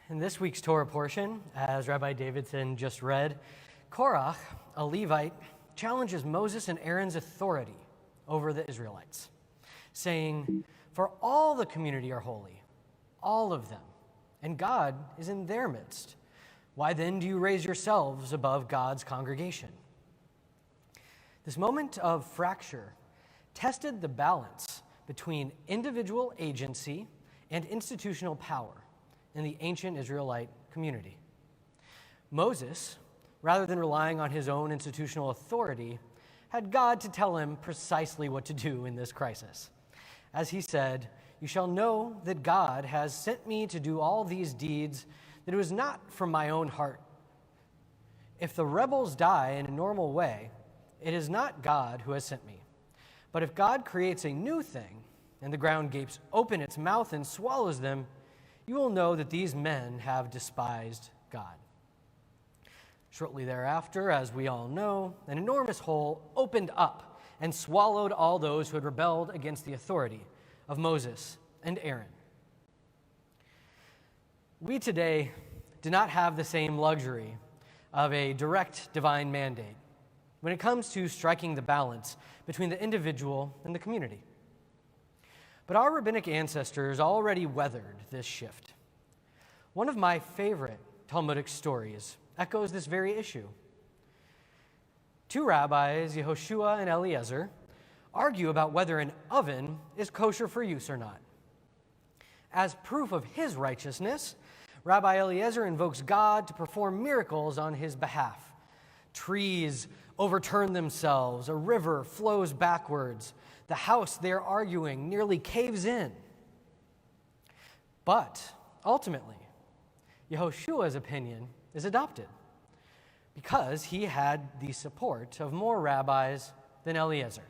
In this week's Torah portion, as Rabbi Davidson just read, Korach, a Levite, challenges Moses and Aaron's authority over the Israelites, saying, "For all the community are holy, all of them, and God is in their midst. Why then do you raise yourselves above God's congregation?" This moment of fracture tested the balance between individual agency and institutional power in the ancient Israelite community. Moses, rather than relying on his own institutional authority, had God to tell him precisely what to do in this crisis. As he said, "You shall know that God has sent me to do all these deeds, that it was not from my own heart. If the rebels die in a normal way, it is not God who has sent me. But if God creates a new thing, and the ground gapes open its mouth and swallows them, you will know that these men have despised God." Shortly thereafter, as we all know, an enormous hole opened up and swallowed all those who had rebelled against the authority of Moses and Aaron. We today do not have the same luxury of a direct divine mandate when it comes to striking the balance between the individual and the community. But our rabbinic ancestors already weathered this shift. One of my favorite Talmudic stories echoes this very issue. Two rabbis, Yehoshua and Eliezer, argue about whether an oven is kosher for use or not. As proof of his righteousness, Rabbi Eliezer invokes God to perform miracles on his behalf. Trees overturn themselves, a river flows backwards, the house they're arguing nearly caves in. But ultimately, Yehoshua's opinion is adopted because he had the support of more rabbis than Eliezer.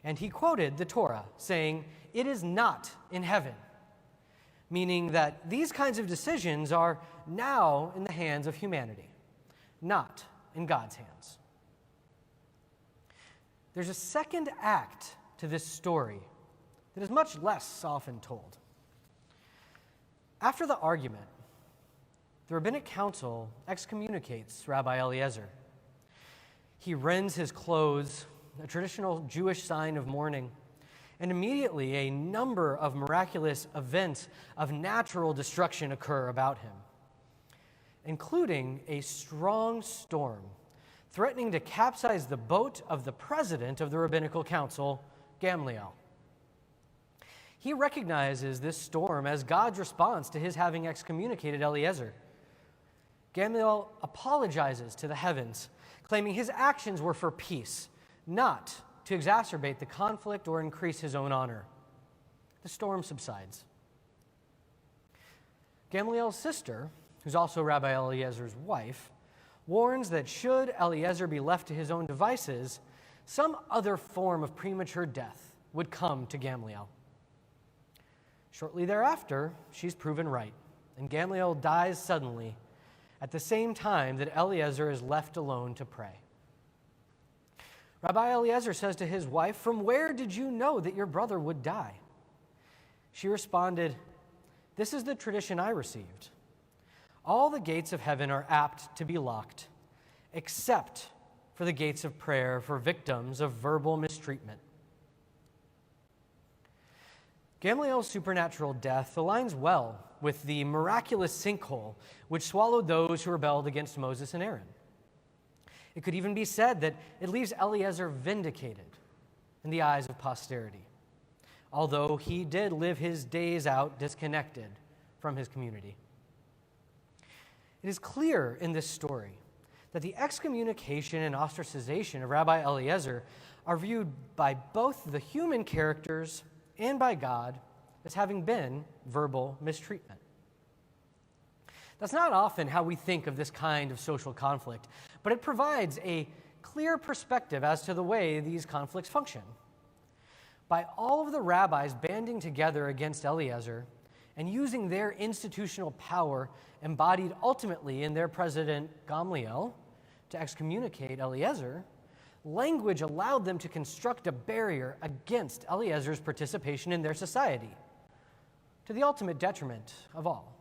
And he quoted the Torah saying, "It is not in heaven," meaning that these kinds of decisions are now in the hands of humanity, not in God's hands. There's a second act to this story that is much less often told. After the argument, the rabbinic council excommunicates Rabbi Eliezer. He rends his clothes, a traditional Jewish sign of mourning, and immediately a number of miraculous events of natural destruction occur about him, including a strong storm threatening to capsize the boat of the president of the rabbinical council, Gamliel. He recognizes this storm as God's response to his having excommunicated Eliezer. Gamliel apologizes to the heavens, claiming his actions were for peace, not to exacerbate the conflict or increase his own honor. The storm subsides. Gamliel's sister, who's also Rabbi Eliezer's wife, warns that should Eliezer be left to his own devices, some other form of premature death would come to Gamliel. Shortly thereafter, she's proven right, and Gamliel dies suddenly at the same time that Eliezer is left alone to pray. Rabbi Eliezer says to his wife, "From where did you know that your brother would die?" She responded, "This is the tradition I received. All the gates of heaven are apt to be locked, except for the gates of prayer for victims of verbal mistreatment." Gamliel's supernatural death aligns well with the miraculous sinkhole which swallowed those who rebelled against Moses and Aaron. It could even be said that it leaves Eliezer vindicated in the eyes of posterity, although he did live his days out disconnected from his community. It is clear in this story that the excommunication and ostracization of Rabbi Eliezer are viewed by both the human characters and by God as having been verbal mistreatment. That's not often how we think of this kind of social conflict, but it provides a clear perspective as to the way these conflicts function. By all of the rabbis banding together against Eliezer and using their institutional power embodied ultimately in their president Gamliel to excommunicate Eliezer, language allowed them to construct a barrier against Eliezer's participation in their society, to the ultimate detriment of all.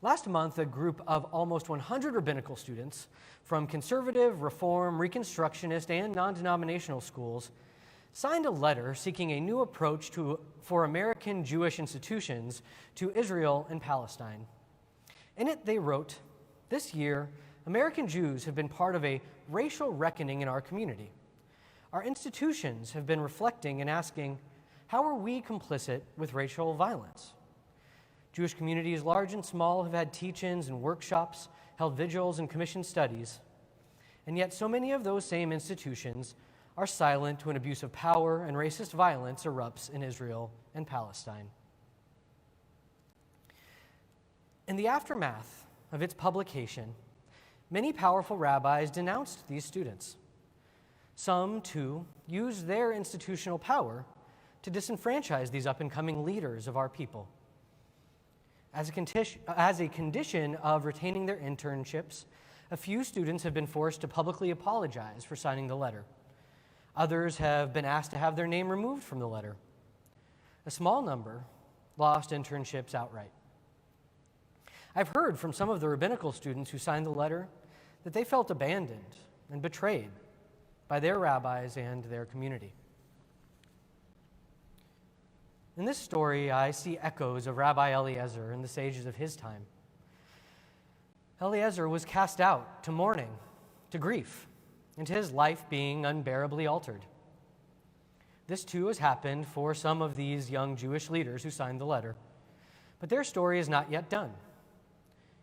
Last month, a group of almost 100 rabbinical students from conservative, reform, reconstructionist, and non-denominational schools signed a letter seeking a new approach for American Jewish institutions to Israel and Palestine. In it, they wrote, "This year, American Jews have been part of a racial reckoning in our community. Our institutions have been reflecting and asking, how are we complicit with racial violence? Jewish communities, large and small, have had teach-ins and workshops, held vigils and commissioned studies, and yet so many of those same institutions are silent when abuse of power and racist violence erupts in Israel and Palestine." In the aftermath of its publication, many powerful rabbis denounced these students. Some, too, used their institutional power to disenfranchise these up-and-coming leaders of our people. As a condition of retaining their internships, a few students have been forced to publicly apologize for signing the letter. Others have been asked to have their name removed from the letter. A small number lost internships outright. I've heard from some of the rabbinical students who signed the letter that they felt abandoned and betrayed by their rabbis and their community. In this story, I see echoes of Rabbi Eliezer and the sages of his time. Eliezer was cast out to mourning, to grief, and to his life being unbearably altered. This too has happened for some of these young Jewish leaders who signed the letter, but their story is not yet done.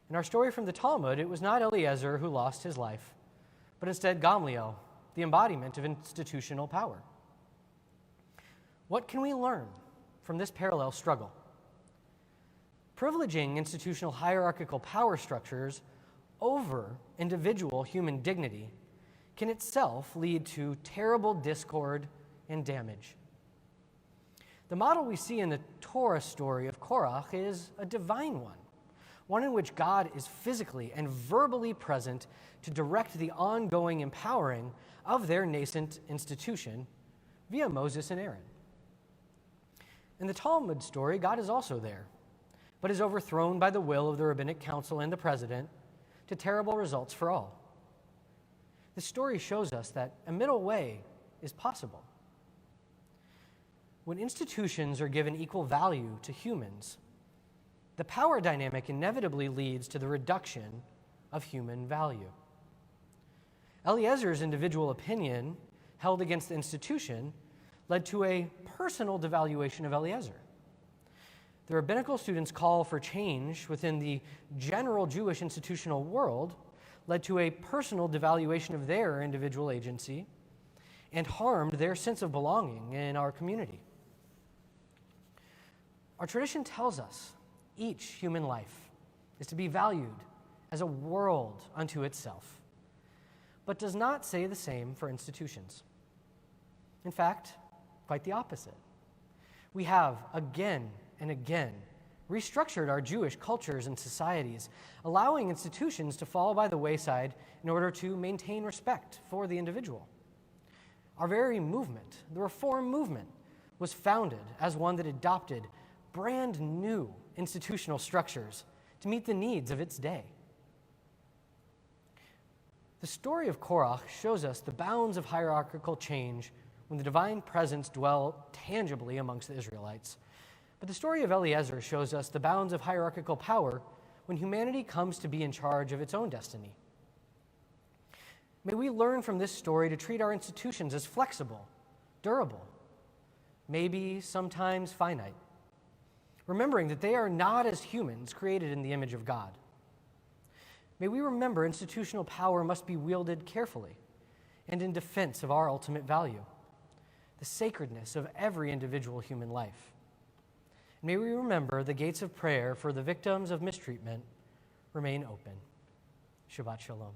In our story from the Talmud, it was not Eliezer who lost his life, but instead Gamliel, the embodiment of institutional power. What can we learn from this parallel struggle? Privileging institutional hierarchical power structures over individual human dignity can itself lead to terrible discord and damage. The model we see in the Torah story of Korach is a divine one in which God is physically and verbally present to direct the ongoing empowering of their nascent institution via Moses and Aaron. In the Talmud story, God is also there, but is overthrown by the will of the rabbinic council and the president to terrible results for all. The story shows us that a middle way is possible. When institutions are given equal value to humans, the power dynamic inevitably leads to the reduction of human value. Eliezer's individual opinion held against the institution led to a personal devaluation of Eliezer. The rabbinical students' call for change within the general Jewish institutional world led to a personal devaluation of their individual agency and harmed their sense of belonging in our community. Our tradition tells us each human life is to be valued as a world unto itself, but does not say the same for institutions. In fact, quite the opposite. We have again and again restructured our Jewish cultures and societies, allowing institutions to fall by the wayside in order to maintain respect for the individual. Our very movement, the Reform movement, was founded as one that adopted brand new institutional structures to meet the needs of its day. The story of Korah shows us the bounds of hierarchical change when the divine presence dwelt tangibly amongst the Israelites. But the story of Eliezer shows us the bounds of hierarchical power when humanity comes to be in charge of its own destiny. May we learn from this story to treat our institutions as flexible, durable, maybe sometimes finite, remembering that they are not as humans created in the image of God. May we remember institutional power must be wielded carefully and in defense of our ultimate value, the sacredness of every individual human life. May we remember the gates of prayer for the victims of mistreatment remain open. Shabbat Shalom.